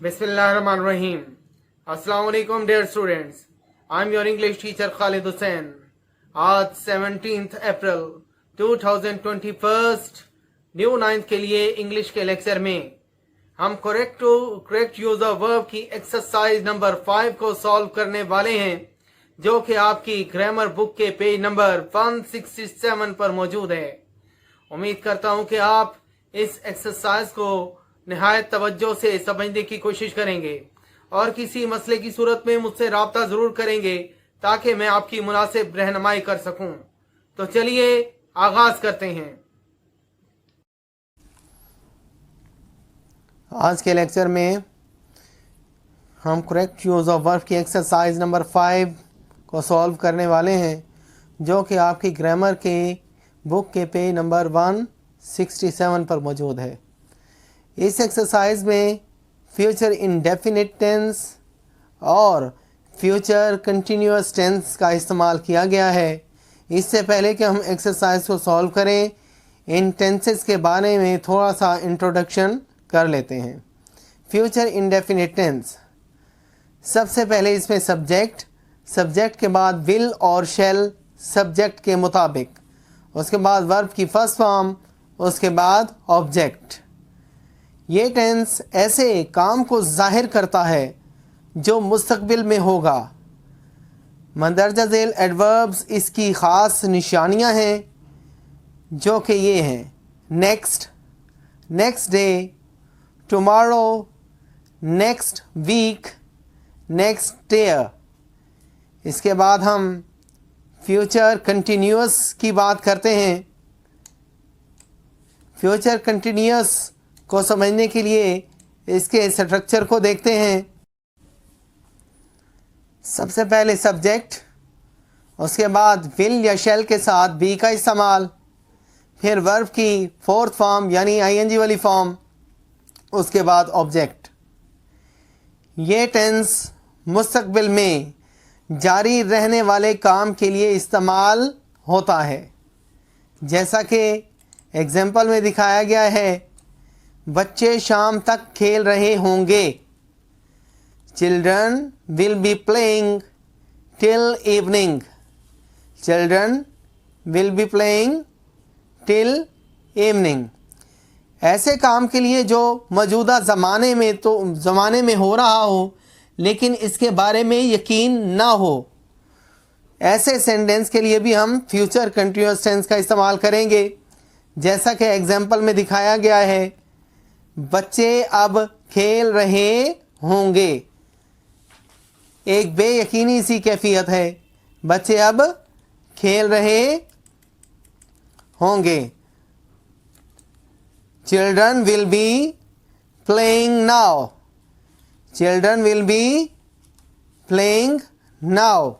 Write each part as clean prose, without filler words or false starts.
Bismillahirrahmanirrahim. Assalamu alaikum dear students. I'm your English teacher Khalid Hussain. आज 17th April 2021 new 9th के लिए English के lecture में हम करेक्ट यूज ऑफ वर्ब की एक्सरसाइज नंबर 5 को सॉल्व करने वाले हैं, जो कि आपकी ग्रामर बुक के पेज नंबर 167 पर मौजूद है। उम्मीद करता हूं कि आप इस एक्सरसाइज को निहायत तवज्जो से समझने की कोशिश करेंगे और किसी मसले की सूरत में मुझसे राब्ता जरूर करेंगे ताकि मैं आपकी मुनासिब रहनुमाई कर सकूं। तो चलिए आगाज करते हैं। आज के लेक्चर में हम करेक्ट यूज ऑफ वर्ब की एक्सरसाइज नंबर 5 को सॉल्व करने वाले हैं, जो कि आपकी ग्रामर के बुक के पेज नंबर 167 पर मौजूद है। इस एक्सरसाइज में फ्यूचर इंडेफिनिट टेंस और फ्यूचर कंटिन्यूअस टेंस का इस्तेमाल किया गया है। इससे पहले कि हम एक्सरसाइज को सॉल्व करें, इन टेंसेस के बारे में थोड़ा सा इंट्रोडक्शन कर लेते हैं। फ्यूचर इंडेफिनिट टेंस, सबसे पहले इसमें सब्जेक्ट के बाद विल और शैल सब्जेक्ट के मुताबिक, उसके बाद वर्ब की फर्स्ट फॉर्म, उसके बाद ऑब्जेक्ट। ये टेंस ऐसे काम को जाहिर करता है जो मुस्तकबिल में होगा। मंदरजा झेल एडवर्ब्स इसकी ख़ास निशानियां हैं, जो कि ये हैं next, next day, tomorrow, next week, next year. इसके बाद हम फ्यूचर कंटिन्यूअस की बात करते हैं। फ्यूचर कंटिन्यूअस को समझने के लिए इसके स्ट्रक्चर को देखते हैं। सबसे पहले सब्जेक्ट, उसके बाद विल या शैल के साथ बी का इस्तेमाल, फिर वर्ब की फोर्थ फॉर्म यानी आईएनजी वाली फॉर्म, उसके बाद ऑब्जेक्ट। ये टेंस मुस्तकबिल में जारी रहने वाले काम के लिए इस्तेमाल होता है। जैसा कि एग्जाम्पल में दिखाया गया है, बच्चे शाम तक खेल रहे होंगे। Children will be playing till evening. Children will be playing till evening. ऐसे काम के लिए जो मौजूदा ज़माने में हो रहा हो, लेकिन इसके बारे में यकीन ना हो, ऐसे सेंटेंस के लिए भी हम फ्यूचर कंटिन्यूअस टेंस का इस्तेमाल करेंगे। जैसा कि एग्जाम्पल में दिखाया गया है, बच्चे अब खेल रहे होंगे। एक बेयकीनी सी कैफियत है, बच्चे अब खेल रहे होंगे। Children will be playing now. Children will be playing now.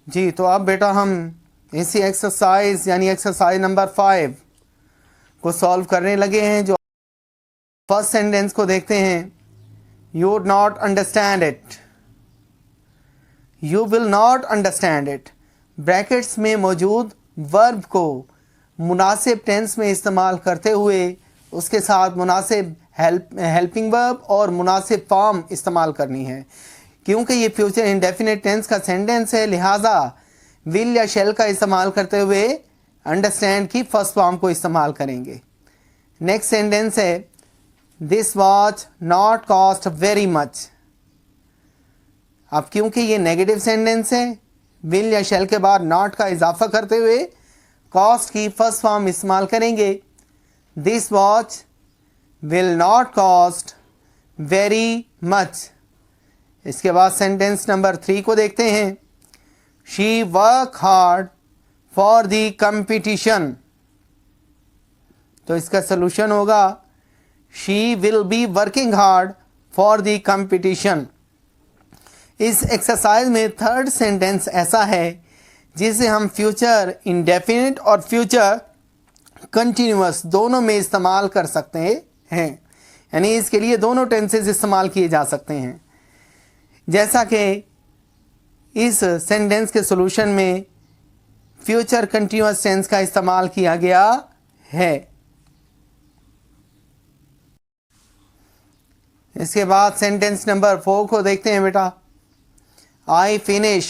जी, तो अब बेटा हम इसी एक्सरसाइज यानी एक्सरसाइज नंबर 5 को सॉल्व करने लगे हैं। जो फर्स्ट सेंटेंस को देखते हैं, you would not understand it. You will not understand it. Brackets में मौजूद वर्ब को मुनासिब टेंस में इस्तेमाल करते हुए उसके साथ मुनासिब हेल्पिंग वर्ब और मुनासिब फॉर्म इस्तेमाल करनी है। क्योंकि ये फ्यूचर इंडेफिनिट टेंस का सेंटेंस है, लिहाजा विल या शैल का इस्तेमाल करते हुए अंडरस्टैंड की फर्स्ट फॉर्म को इस्तेमाल करेंगे। नेक्स्ट सेंटेंस है, this watch not cost very much. अब क्योंकि ये नेगेटिव सेंटेंस है, विल या शैल के बाद नॉट का इजाफा करते हुए कॉस्ट की फर्स्ट फॉर्म इस्तेमाल करेंगे। This watch will not cost very much. इसके बाद सेंटेंस नंबर 3 को देखते हैं, she work hard for the competition. तो इसका सलूशन होगा, she will be working hard for the competition. इस एक्सरसाइज में थर्ड सेंटेंस ऐसा है जिसे हम फ्यूचर इंडेफिनिट और फ्यूचर कंटिन्यूअस दोनों में इस्तेमाल कर सकते हैं। यानी इसके लिए दोनों टेंसेस इस्तेमाल किए जा सकते हैं। जैसा कि इस सेंटेंस के सॉल्यूशन में फ्यूचर कंटिन्यूअस टेंस का इस्तेमाल किया गया है। इसके बाद सेंटेंस नंबर 4 को देखते हैं बेटा। I finish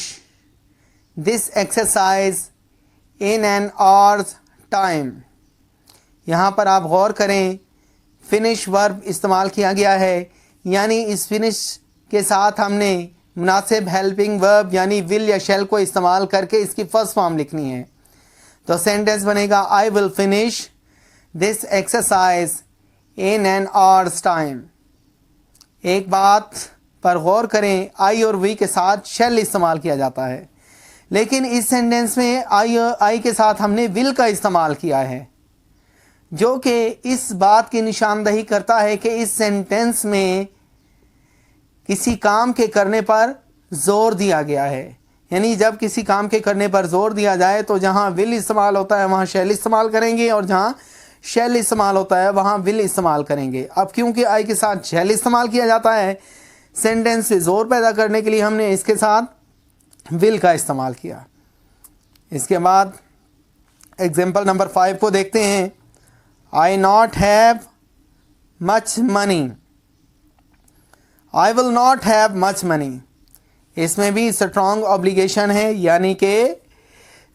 this exercise in an hours time. यहाँ पर आप गौर करें, फिनिश वर्ब इस्तेमाल किया गया है, यानी इस फिनिश के साथ हमने मुनासिब हेल्पिंग वर्ब यानी विल या शैल को इस्तेमाल करके इसकी फर्स्ट फॉर्म लिखनी है। तो सेंटेंस बनेगा I will finish this exercise in an hours time. एक बात पर गौर करें, आई और वी के साथ शैल इस्तेमाल किया जाता है, लेकिन इस सेंटेंस में आई के साथ हमने विल का इस्तेमाल किया है, जो कि इस बात की निशानदही करता है कि इस सेंटेंस में किसी काम के करने पर जोर दिया गया है। यानी जब किसी काम के करने पर जोर दिया जाए तो जहाँ विल इस्तेमाल होता है वहाँ शैल इस्तेमाल करेंगे, और जहाँ शैल इस्तेमाल होता है वहाँ विल इस्तेमाल करेंगे। अब क्योंकि आई के साथ शैल इस्तेमाल किया जाता है, सेंटेंस से जोर पैदा करने के लिए हमने इसके साथ विल का इस्तेमाल किया। इसके बाद एग्जाम्पल नंबर 5 को देखते हैं। I not have much money. I will not have much money. इसमें भी स्ट्रॉन्ग ऑब्लिगेशन है, यानी कि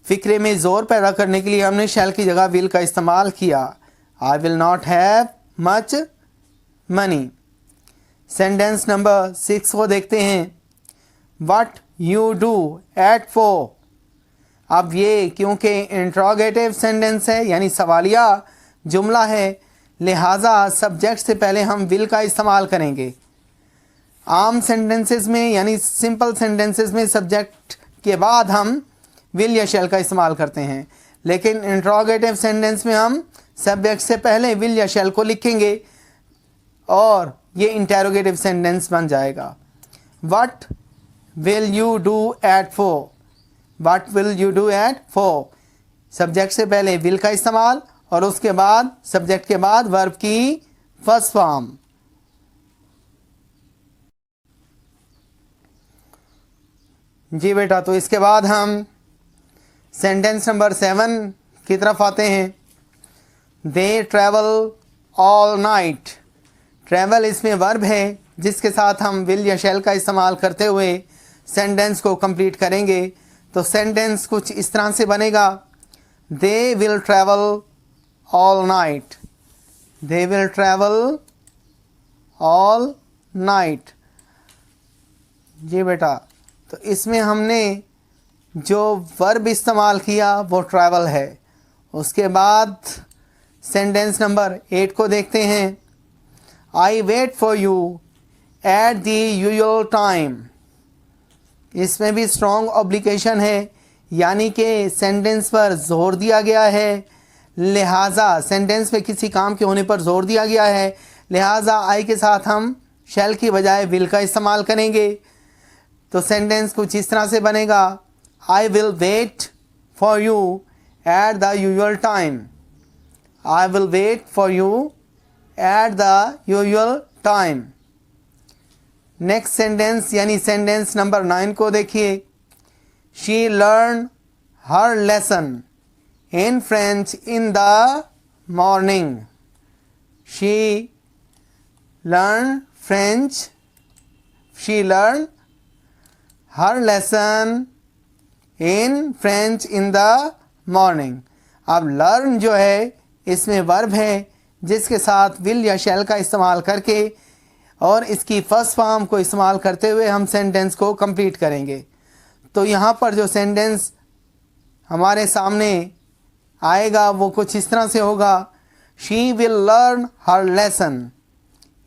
फ़िक्रे में ज़ोर पैदा करने के लिए हमने शैल की जगह विल का इस्तेमाल किया। आई will not have much money. Sentence number 6 को देखते हैं। What you do at 4। अब ये क्योंकि इंट्रोगेटिव सेंटेंस है यानी सवालिया जुमला है, लिहाजा सब्जेक्ट से पहले हम विल का इस्तेमाल करेंगे। आम सेंटेंसेस में यानी सिंपल सेंटेंसेस में सब्जेक्ट के बाद हम विल या शैल का इस्तेमाल करते हैं, लेकिन इंट्रोगेटिव सेंटेंस में हम सब्जेक्ट से पहले विल या शैल को लिखेंगे और ये इंटेरोगेटिव सेंटेंस बन जाएगा। What will you do at 4। What will you do at 4। Subject से पहले विल का इस्तेमाल और उसके बाद सब्जेक्ट के बाद वर्ब की फर्स्ट फॉर्म। जी बेटा, तो इसके बाद हम सेंटेंस नंबर 7 की तरफ आते हैं। दे ट्रैवल ऑल नाइट। ट्रैवल इसमें वर्ब है जिसके साथ हम विल या शैल का इस्तेमाल करते हुए सेंटेंस को कंप्लीट करेंगे। तो सेंटेंस कुछ इस तरह से बनेगा। They will travel all night. They will travel all night. जी बेटा, तो इसमें हमने जो वर्ब इस्तेमाल किया वो ट्रैवल है। उसके बाद सेंटेंस नंबर 8 को देखते हैं। I wait for you at the usual time. इसमें भी स्ट्रॉन्ग ऑब्लिगेशन है, यानी कि सेंटेंस पर जोर दिया गया है, लिहाजा सेंटेंस में किसी काम के होने पर जोर दिया गया है, लिहाजा आई के साथ हम शैल की बजाय विल का इस्तेमाल करेंगे। तो सेंटेंस कुछ इस तरह से बनेगा। I will wait for you at the usual time. I will wait for you at the usual time. Next sentence यानी सेंटेंस नंबर 9 को देखिए। She learn her lesson in French in the morning. She learn French. She learn her lesson in French in the morning. अब learn जो है इसमें verb है जिसके साथ विल या शैल का इस्तेमाल करके और इसकी फर्स्ट फॉर्म को इस्तेमाल करते हुए हम सेंटेंस को कंप्लीट करेंगे। तो यहाँ पर जो सेंटेंस हमारे सामने आएगा वो कुछ इस तरह से होगा। She will learn her lesson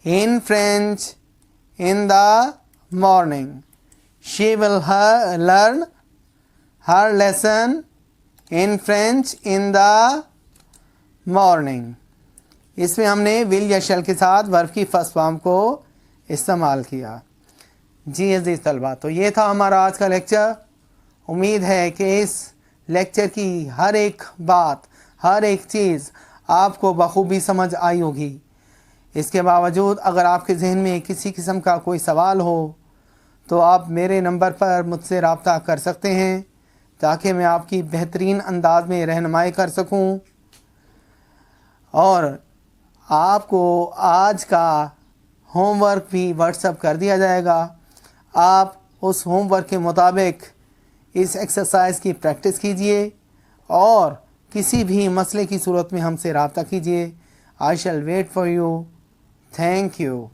in French in the morning. She will learn her lesson in French in the morning। इसमें हमने विल या शैल के साथ वर्ब की फर्स्ट फॉर्म को इस्तेमाल किया। जी अजीज़ तलबा, तो ये था हमारा आज का लेक्चर। उम्मीद है कि इस लेक्चर की हर एक बात, हर एक चीज़ आपको बखूबी समझ आई होगी। इसके बावजूद अगर आपके जहन में किसी किस्म का कोई सवाल हो तो आप मेरे नंबर पर मुझसे रब्ता कर सकते हैं ताकि मैं आपकी बेहतरीन अंदाज में रहनुमाई कर सकूं और आपको आज का होमवर्क भी व्हाट्सएप कर दिया जाएगा। आप उस होमवर्क के मुताबिक इस एक्सरसाइज की प्रैक्टिस कीजिए और किसी भी मसले की सूरत में हमसे रब्ता कीजिए। I shall wait for you. Thank you.